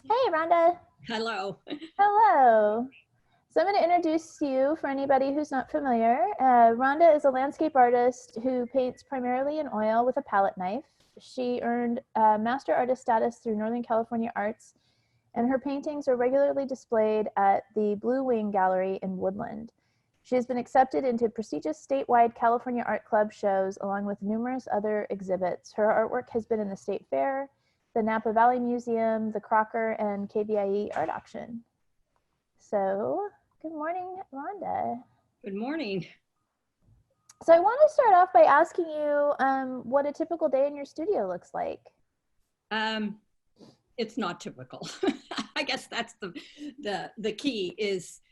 Hey, Rhonda. Hello. Hello. So I'm going to introduce you for anybody who's not familiar. Rhonda is a landscape artist who paints primarily in oil with a palette knife. She earned master artist status through Northern California Arts, and her paintings are regularly displayed at the Blue Wing Gallery in Woodland. She has been accepted into prestigious statewide California Art Club shows along with numerous other exhibits. Her artwork has been in the State Fair, the Napa Valley Museum, the Crocker, and KBIE Art Auction. So, good morning, Rhonda. Good morning. So I want to start off by asking you what a typical day in your studio looks like. It's not typical. I guess that's the key is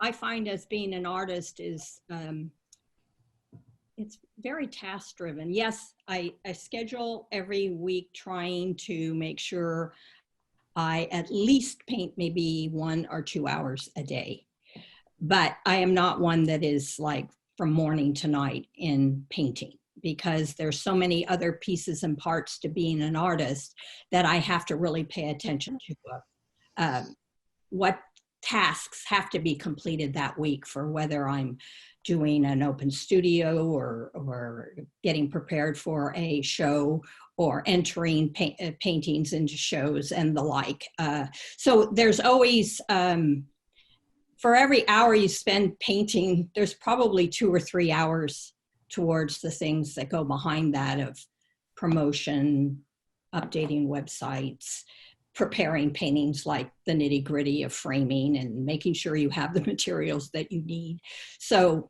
I find as being an artist is it's very task driven. Yes, I schedule every week trying to make sure I at least paint maybe 1 or 2 hours a day. But I am not one that is like from morning to night in painting because there's so many other pieces and parts to being an artist that I have to really pay attention to what tasks have to be completed that week for whether I'm doing an open studio or getting prepared for a show or entering paintings into shows and the like. So there's always, for every hour you spend painting, there's probably 2 or 3 hours towards the things that go behind that of promotion, updating websites, preparing paintings like the nitty gritty of framing and making sure you have the materials that you need. So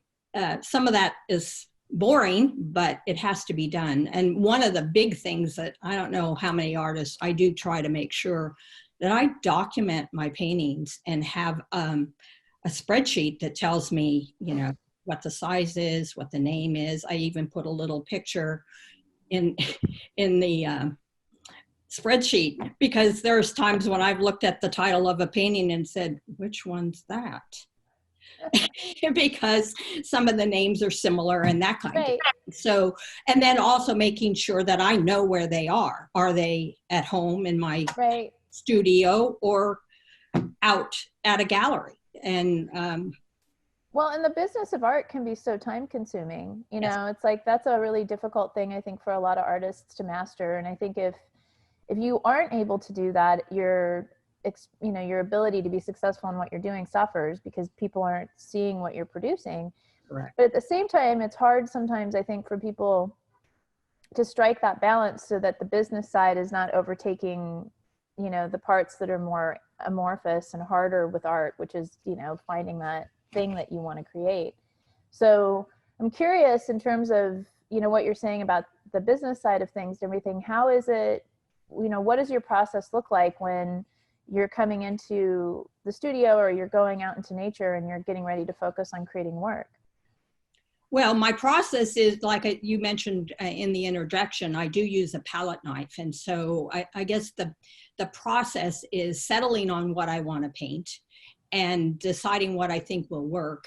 some of that is boring, but it has to be done. And one of the big things that I don't know how many artists, I do try to make sure that I document my paintings and have a spreadsheet that tells me, you know, what the size is, what the name is. I even put a little picture in the spreadsheet because there's times when I've looked at the title of a painting and said, which one's that? Because some of the names are similar and that kind of thing. So, and then also making sure that I know where they are. Are they at home in my studio or out at a gallery? And well, and the business of art can be so time consuming, you know, it's like that's a really difficult thing I think for a lot of artists to master. And I think if you aren't able to do that, your ability to be successful in what you're doing suffers because people aren't seeing what you're producing. Correct. But at the same time, it's hard sometimes, I think, for people to strike that balance so that the business side is not overtaking, you know, the parts that are more amorphous and harder with art, which is, you know, finding that thing that you want to create. So I'm curious in terms of, you know, what you're saying about the business side of things and everything. How is it, you know, what does your process look like when you're coming into the studio or you're going out into nature and you're getting ready to focus on creating work? Well, my process is like you mentioned in the introduction, I do use a palette knife. And so I guess the process is settling on what I want to paint and deciding what I think will work.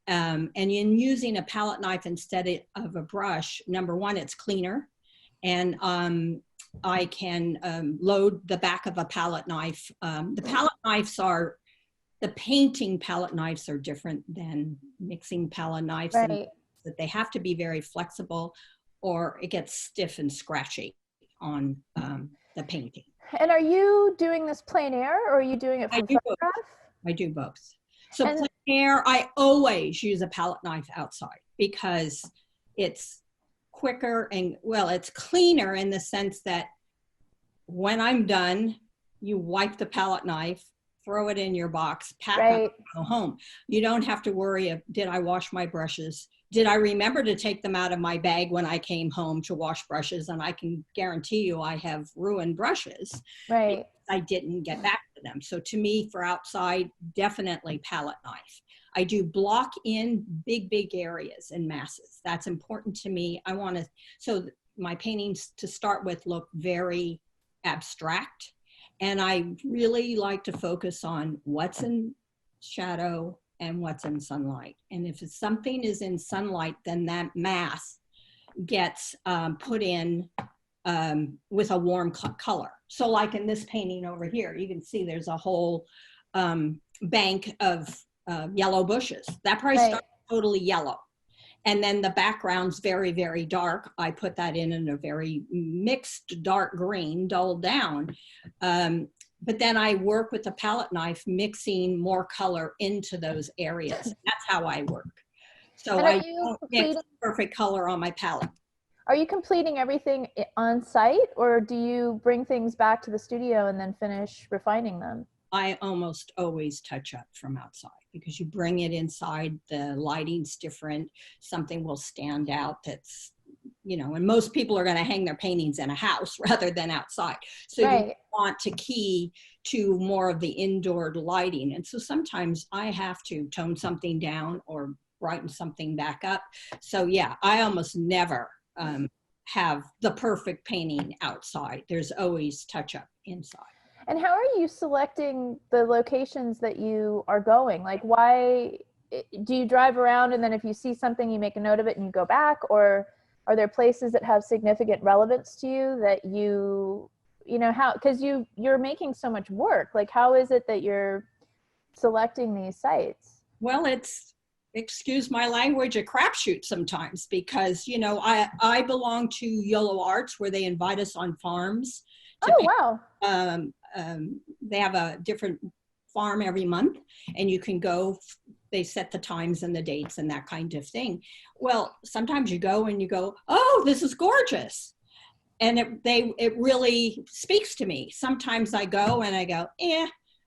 And in using a palette knife instead of a brush, number one, it's cleaner. And I can load the back of a palette knife. The palette knives are, the painting palette knives are different than mixing palette knives. Right. That they have to be very flexible or it gets stiff and scratchy on the painting. And are you doing this plein air or are you doing it from photograph? I do both. So plein air, I always use a palette knife outside because it's quicker and, well, it's cleaner in the sense that when I'm done, you wipe the palette knife, throw it in your box, pack up, go home. You don't have to worry of, did I wash my brushes? Did I remember to take them out of my bag when I came home to wash brushes? And I can guarantee you I have ruined brushes. Right. I didn't get back to them. So to me, for outside, definitely palette knife. I do block in big areas and masses. That's important to me. I want to, so my paintings to start with look very abstract. And I really like to focus on what's in shadow and what's in sunlight. And if something is in sunlight, then that mass gets put in with a warm color. So like in this painting over here, you can see there's a whole bank of yellow bushes. That probably started totally yellow. And then the background's very, very dark. I put that in a very mixed dark green, dulled down. But then I work with the palette knife, mixing more color into those areas. That's how I work. So I don't mix perfect color on my palette. Are you completing everything on site, or do you bring things back to the studio and then finish refining them? I almost always touch up from outside, because you bring it inside, the lighting's different, something will stand out that's, you know, and most people are going to hang their paintings in a house rather than outside. So you want to key to more of the indoor lighting. And so sometimes I have to tone something down or brighten something back up. So yeah, I almost never have the perfect painting outside. There's always touch up inside. And how are you selecting the locations that you are going? Like, why do you drive around and then if you see something, you make a note of it and you go back? Or are there places that have significant relevance to you that you know, how, because you're making so much work. Like, how is it that you're selecting these sites? Well, it's, excuse my language, a crapshoot sometimes, because, you know, I belong to Yolo Arts, where they invite us on farms. Oh, wow. They have a different farm every month, and you can go, they set the times and the dates and that kind of thing. Well, sometimes you go and you go, oh, this is gorgeous. And it really speaks to me. Sometimes I go and I go,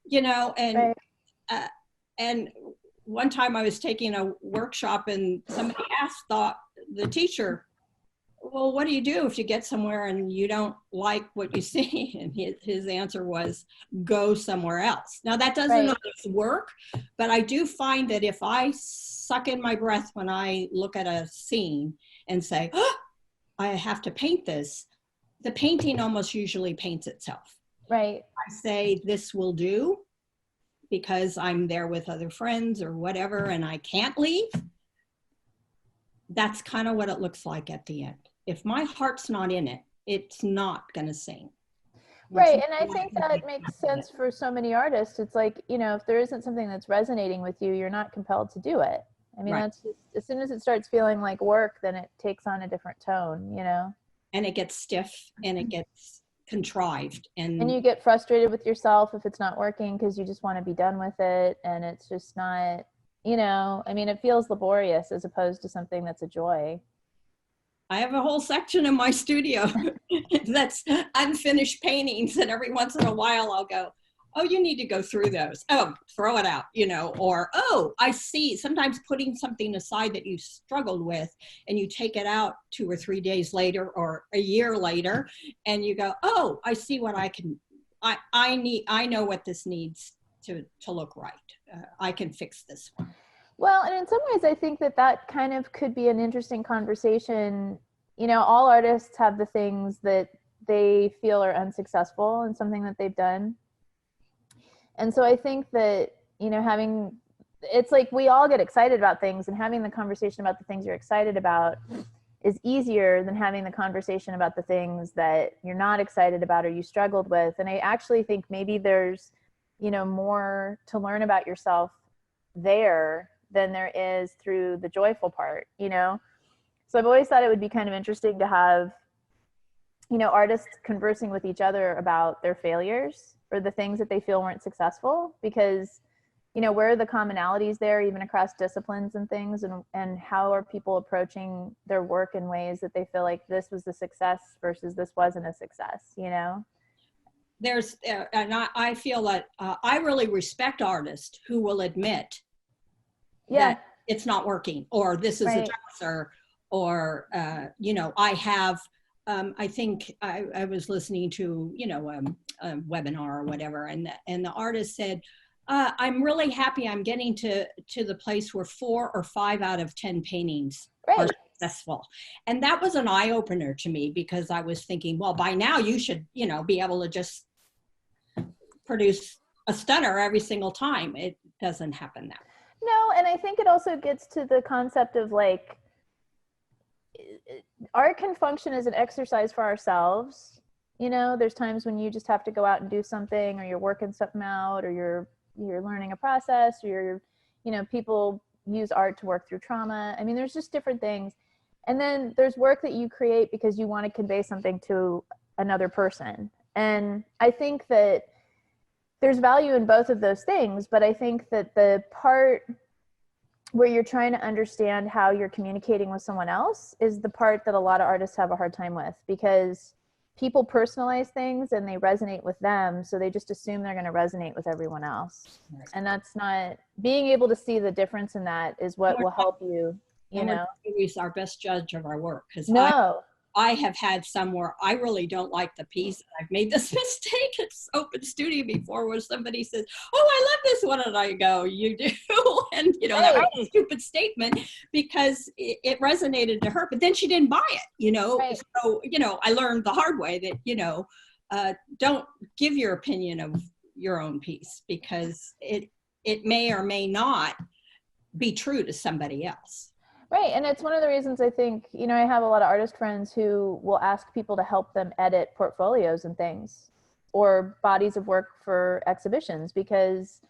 you know, and one time I was taking a workshop and somebody thought the teacher, well, what do you do if you get somewhere and you don't like what you see? And his answer was, go somewhere else. Now that doesn't always work, but I do find that if I suck in my breath when I look at a scene and say, oh, I have to paint this, the painting almost usually paints itself. Right. I say, this will do, because I'm there with other friends or whatever, and I can't leave. That's kind of what it looks like at the end. If my heart's not in it, it's not going to sing. Right. And I think that makes sense for so many artists. It's like, you know, if there isn't something that's resonating with you, you're not compelled to do it. I mean, that's just, as soon as it starts feeling like work, then it takes on a different tone, you know? And it gets stiff and it gets contrived. And you get frustrated with yourself if it's not working, because you just want to be done with it. And it's just not, you know, I mean, it feels laborious as opposed to something that's a joy. I have a whole section in my studio that's unfinished paintings. And every once in a while I'll go, oh, you need to go through those. Oh, throw it out, you know, or, oh, I see. Sometimes putting something aside that you struggled with and you take it out 2 or 3 days later or a year later, and you go, oh, I see what I can, I know what this needs to look right. I can fix this one. Well, and in some ways, I think that kind of could be an interesting conversation. You know, all artists have the things that they feel are unsuccessful in something that they've done. And so I think that, you know, it's like we all get excited about things, and having the conversation about the things you're excited about is easier than having the conversation about the things that you're not excited about or you struggled with. And I actually think maybe there's, you know, more to learn about yourself there than there is through the joyful part, you know? So I've always thought it would be kind of interesting to have, you know, artists conversing with each other about their failures or the things that they feel weren't successful, because, you know, where are the commonalities there, even across disciplines and things, and how are people approaching their work in ways that they feel like this was a success versus this wasn't a success, you know? There's, and I feel that I really respect artists who will admit that it's not working, or this is a dresser, or, you know, I have, I think I was listening to, you know, a webinar or whatever, and the artist said, I'm really happy I'm getting to the place where 4 or 5 out of 10 paintings are successful. And that was an eye-opener to me, because I was thinking, well, by now you should, you know, be able to just produce a stunner every single time. It doesn't happen that way. No, and I think it also gets to the concept of like, art can function as an exercise for ourselves. You know, there's times when you just have to go out and do something, or you're working something out, or you're learning a process, or you're, you know, people use art to work through trauma. I mean, there's just different things. And then there's work that you create because you want to convey something to another person. And I think that there's value in both of those things, but I think that the part where you're trying to understand how you're communicating with someone else is the part that a lot of artists have a hard time with, because people personalize things and they resonate with them, so they just assume they're going to resonate with everyone else. And that's not, being able to see the difference in that is what will help you, you know. Always our best judge of our work, because No. I have had some where I really don't like the piece. I've made this mistake at Open Studio before, where somebody says, "Oh, I love this one," and I go, "You do?" And you know, Right. that was a stupid statement because it resonated to her, but then she didn't buy it. You know, Right. so you know, I learned the hard way that, you know, don't give your opinion of your own piece, because it may or may not be true to somebody else. Right. And it's one of the reasons I think, you know, I have a lot of artist friends who will ask people to help them edit portfolios and things, or bodies of work for exhibitions, because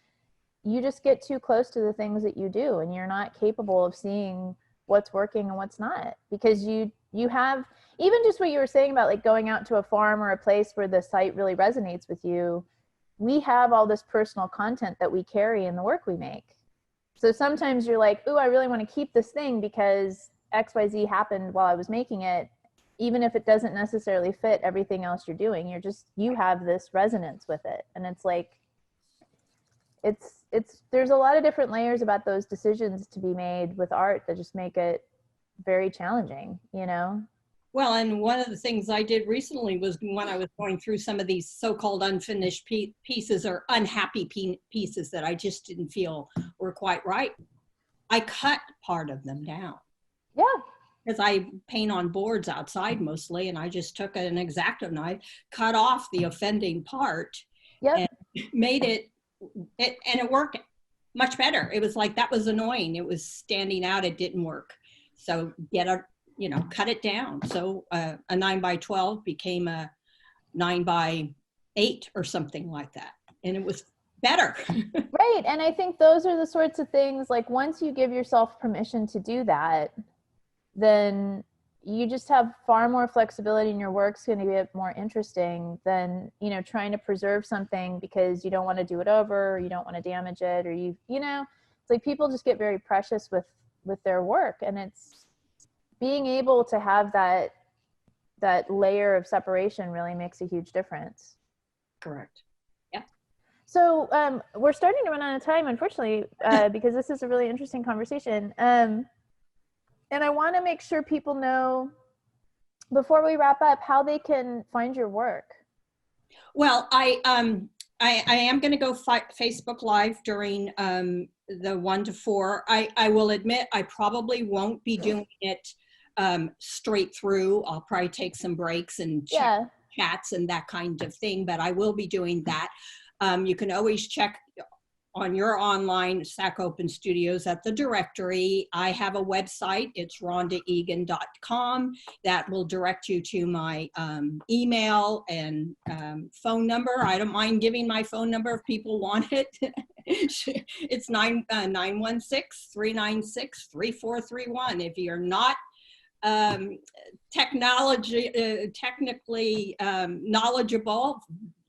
you just get too close to the things that you do and you're not capable of seeing what's working and what's not, because you have, even just what you were saying about like going out to a farm or a place where the site really resonates with you, we have all this personal content that we carry in the work we make. So sometimes you're like, ooh, I really want to keep this thing because XYZ happened while I was making it. Even if it doesn't necessarily fit everything else you're doing, you have this resonance with it. And it's like, there's a lot of different layers about those decisions to be made with art that just make it very challenging, you know? Well, and one of the things I did recently was when I was going through some of these so-called unfinished pieces or unhappy pieces that I just didn't feel were quite right, I cut part of them down. Yeah. Because I paint on boards outside mostly, and I just took an X-Acto knife, cut off the offending part, Yep. and made it, and it worked much better. It was like, that was annoying. It was standing out. It didn't work. So you know, cut it down. So a 9x12 became a 9x8 or something like that. And it was better. Right. And I think those are the sorts of things, like once you give yourself permission to do that, then you just have far more flexibility and your work's going to get more interesting than, you know, trying to preserve something because you don't want to do it over, or you don't want to damage it, or you know, it's like people just get very precious with their work. And it's being able to have that layer of separation really makes a huge difference. Correct. Yeah. So we're starting to run out of time, unfortunately, because this is a really interesting conversation. And I want to make sure people know, before we wrap up, how they can find your work. Well, I am going to go Facebook Live during the 1 to 4. I will admit I probably won't be doing it straight through. I'll probably take some breaks and check chats and that kind of thing, but I will be doing that. You can always check on your online SAC Open Studios at the directory. I have a website. It's rhondaegan.com. That will direct you to my email and phone number. I don't mind giving my phone number if people want it. It's 916-396-3431. If you're not technically knowledgeable,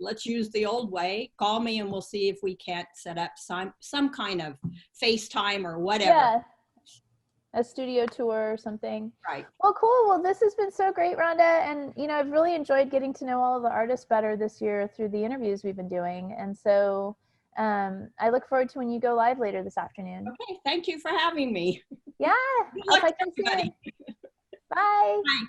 let's use the old way. Call me and we'll see if we can't set up some kind of FaceTime or whatever. Yeah, a studio tour or something. Right. Well, cool. Well, this has been so great, Rhonda. And, you know, I've really enjoyed getting to know all of the artists better this year through the interviews we've been doing. And so I look forward to when you go live later this afternoon. Okay. Thank you for having me. Yeah. Good luck, everybody. Bye. Bye.